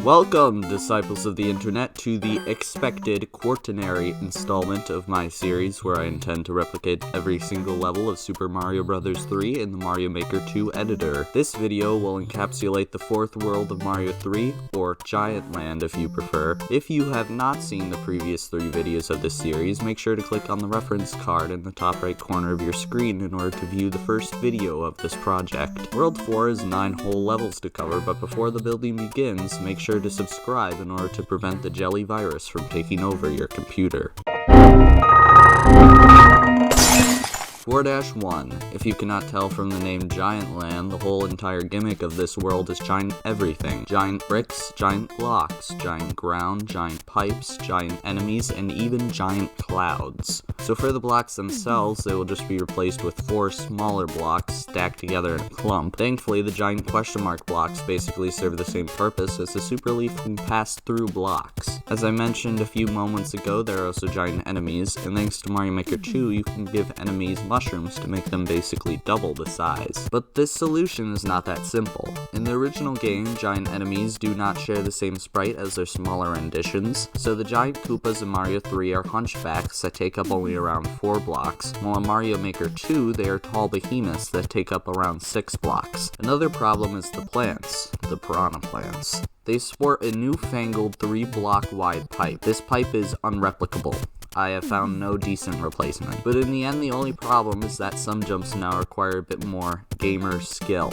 Welcome, disciples of the internet, to the expected quaternary installment of my series where I intend to replicate every single level of Super Mario Bros. 3 in the Mario Maker 2 editor. This video will encapsulate the fourth world of Mario 3, or Giant Land if you prefer. If you have not seen the previous 3 videos of this series, make sure to click on the reference card in the top right corner of your screen in order to view the first video of this project. World 4 is 9 whole levels to cover, but before the building begins, make sure to subscribe in order to prevent the jelly virus from taking over your computer. 4-1. If you cannot tell from the name Giant Land, the whole entire gimmick of this world is giant everything. Giant bricks, giant blocks, giant ground, giant pipes, giant enemies, and even giant clouds. So for the blocks themselves, they will just be replaced with 4 smaller blocks stacked together in a clump. Thankfully, the giant question mark blocks basically serve the same purpose as the super leaf can pass through blocks. As I mentioned a few moments ago, there are also giant enemies, and thanks to Mario Maker 2, you can give enemies mushrooms to make them basically double the size. But this solution is not that simple. In the original game, giant enemies do not share the same sprite as their smaller renditions, so the giant Koopas in Mario 3 are hunchbacks that take up only around 4 blocks, while in Mario Maker 2 they are tall behemoths that take up around 6 blocks. Another problem is the plants, the piranha plants. They sport a newfangled 3-block wide pipe. This pipe is unreplicable. I have found no decent replacement. But in the end, the only problem is that some jumps now require a bit more gamer skill.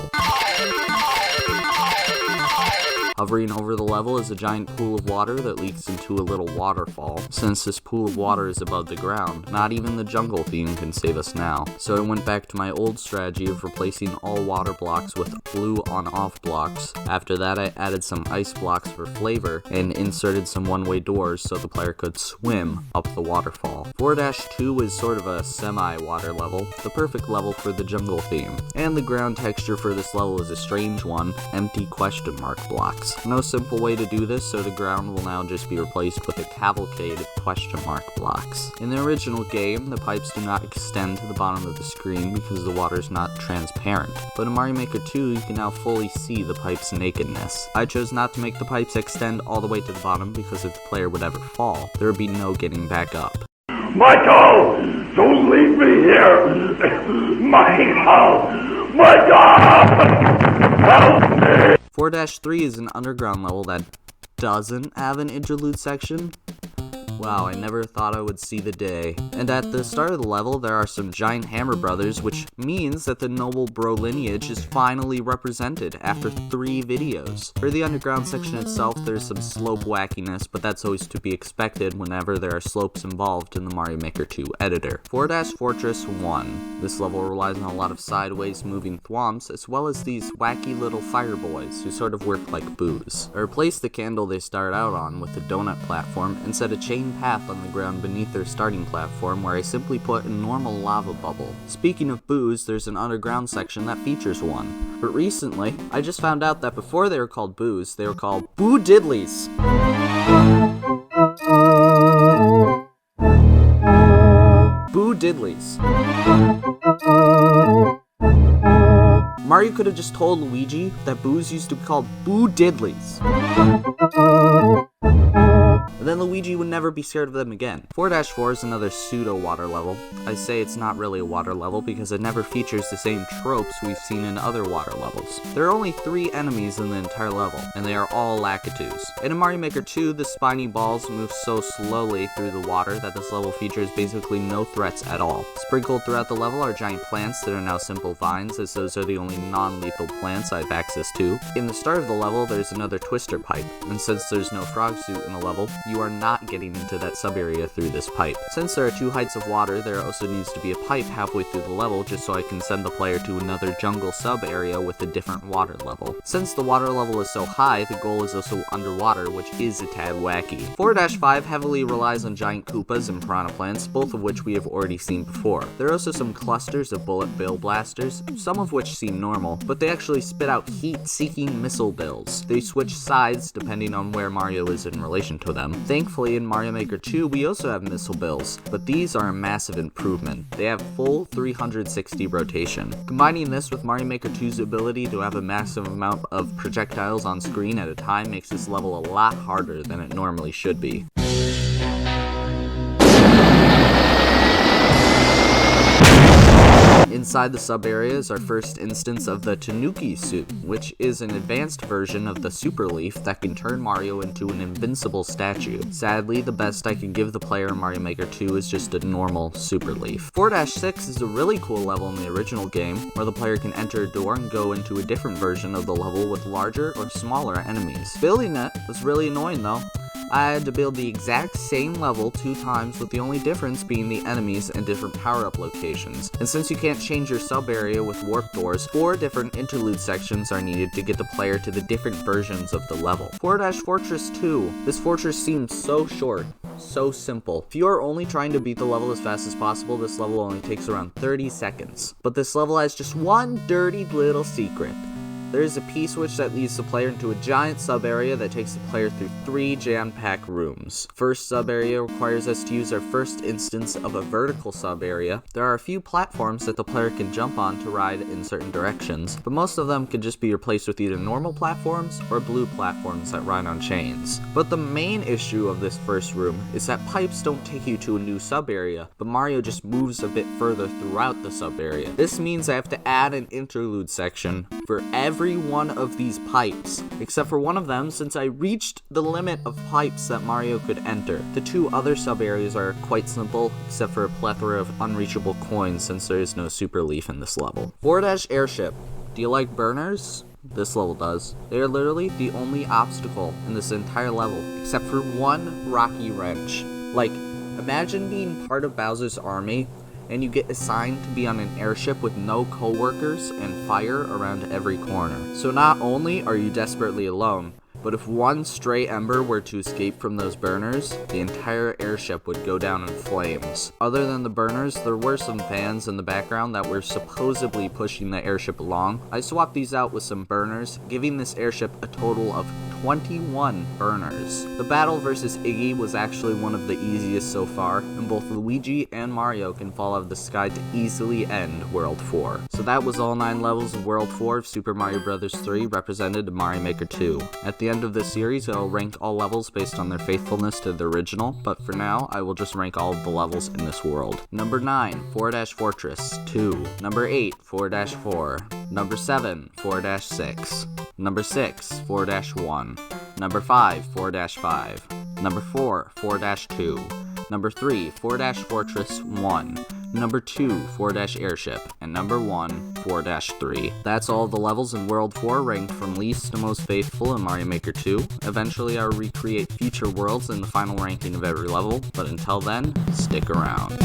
Hovering over the level is a giant pool of water that leaks into a little waterfall. Since this pool of water is above the ground, not even the jungle theme can save us now. So I went back to my old strategy of replacing all water blocks with blue on-off blocks. After that, I added some ice blocks for flavor and inserted some one-way doors so the player could swim up the waterfall. 4-2 is sort of a semi-water level, the perfect level for the jungle theme. And the ground texture for this level is a strange one, empty question mark blocks. No simple way to do this, so the ground will now just be replaced with a cavalcade of question mark blocks. In the original game, the pipes do not extend to the bottom of the screen because the water is not transparent. But in Mario Maker 2, you can now fully see the pipe's nakedness. I chose not to make the pipes extend all the way to the bottom because if the player would ever fall, there would be no getting back up. Michael! Don't leave me here! Michael! Help me! 4-3 is an underground level that doesn't have an interlude section. Wow, I never thought I would see the day. And at the start of the level, there are some giant hammer brothers, which means that the noble bro lineage is finally represented after 3 videos. For the underground section itself, there's some slope wackiness, but that's always to be expected whenever there are slopes involved in the Mario Maker 2 editor. 4-Fortress 1. This level relies on a lot of sideways moving thwomps, as well as these wacky little fire boys who sort of work like boos. I replaced the candle they start out on with a donut platform and set a chain path on the ground beneath their starting platform where I simply put a normal lava bubble. Speaking of boos, there's an underground section that features one. But recently, I just found out that before they were called boos, they were called Boo Diddlies. Boo Diddlies. Mario could have just told Luigi that boos used to be called Boo Diddlies. And then Luigi would never be scared of them again. 4-4 is another pseudo-water level. I say it's not really a water level because it never features the same tropes we've seen in other water levels. There are only 3 enemies in the entire level, and they are all Lakitus. And in Mario Maker 2, the spiny balls move so slowly through the water that this level features basically no threats at all. Sprinkled throughout the level are giant plants that are now simple vines, as those are the only non-lethal plants I have access to. In the start of the level, there's another twister pipe, and since there's no frog suit in the level, you are not getting into that sub-area through this pipe. Since there are 2 heights of water, there also needs to be a pipe halfway through the level just so I can send the player to another jungle sub-area with a different water level. Since the water level is so high, the goal is also underwater, which is a tad wacky. 4-5 heavily relies on giant Koopas and piranha plants, both of which we have already seen before. There are also some clusters of bullet bill blasters, some of which seem normal, but they actually spit out heat-seeking missile bills. They switch sides depending on where Mario is in relation to them. Thankfully, in Mario Maker 2, we also have missile bills, but these are a massive improvement. They have full 360 rotation. Combining this with Mario Maker 2's ability to have a massive amount of projectiles on screen at a time makes this level a lot harder than it normally should be. Inside the sub-area is our first instance of the Tanuki suit, which is an advanced version of the Super Leaf that can turn Mario into an invincible statue. Sadly, the best I can give the player in Mario Maker 2 is just a normal Super Leaf. 4-6 is a really cool level in the original game, where the player can enter a door and go into a different version of the level with larger or smaller enemies. Building it was really annoying though. I had to build the exact same level 2 times, with the only difference being the enemies and different power-up locations. And since you can't change your sub-area with warp doors, 4 different interlude sections are needed to get the player to the different versions of the level. 4-Fortress 2. This fortress seems so short, so simple. If you are only trying to beat the level as fast as possible, this level only takes around 30 seconds. But this level has just one dirty little secret. There is a P-switch that leads the player into a giant sub-area that takes the player through 3 jam-packed rooms. First sub-area requires us to use our first instance of a vertical sub-area. There are a few platforms that the player can jump on to ride in certain directions, but most of them can just be replaced with either normal platforms or blue platforms that ride on chains. But the main issue of this first room is that pipes don't take you to a new sub-area, but Mario just moves a bit further throughout the sub-area. This means I have to add an interlude section for every one of these pipes, except for one of them, since I reached the limit of pipes that Mario could enter. The 2 other sub-areas are quite simple, except for a plethora of unreachable coins since there is no Super Leaf in this level. 4-Airship. Do you like burners? This level does. They are literally the only obstacle in this entire level, except for one rocky wrench. Like, imagine being part of Bowser's army, and you get assigned to be on an airship with no co-workers and fire around every corner. So not only are you desperately alone, but if one stray ember were to escape from those burners, the entire airship would go down in flames. Other than the burners, there were some fans in the background that were supposedly pushing the airship along. I swapped these out with some burners, giving this airship a total of 21 burners. The battle versus Iggy was actually one of the easiest so far, and both Luigi and Mario can fall out of the sky to easily end World 4. So that was all 9 levels of World 4 of Super Mario Bros. 3 represented in Mario Maker 2. At the end of this series, I'll rank all levels based on their faithfulness to the original, but for now, I will just rank all of the levels in this world. Number 9, 4-Fortress 2. Number 8, 4-4. Number 7, 4-6. Number 6, 4-1. Number 5, 4-5. Number 4, 4-2. Number 3, 4-Fortress 1. Number 2, 4-Airship, and number 1, 4-3. That's all the levels in World 4 ranked from least to most faithful in Mario Maker 2. Eventually I'll recreate future worlds in the final ranking of every level, but until then, stick around.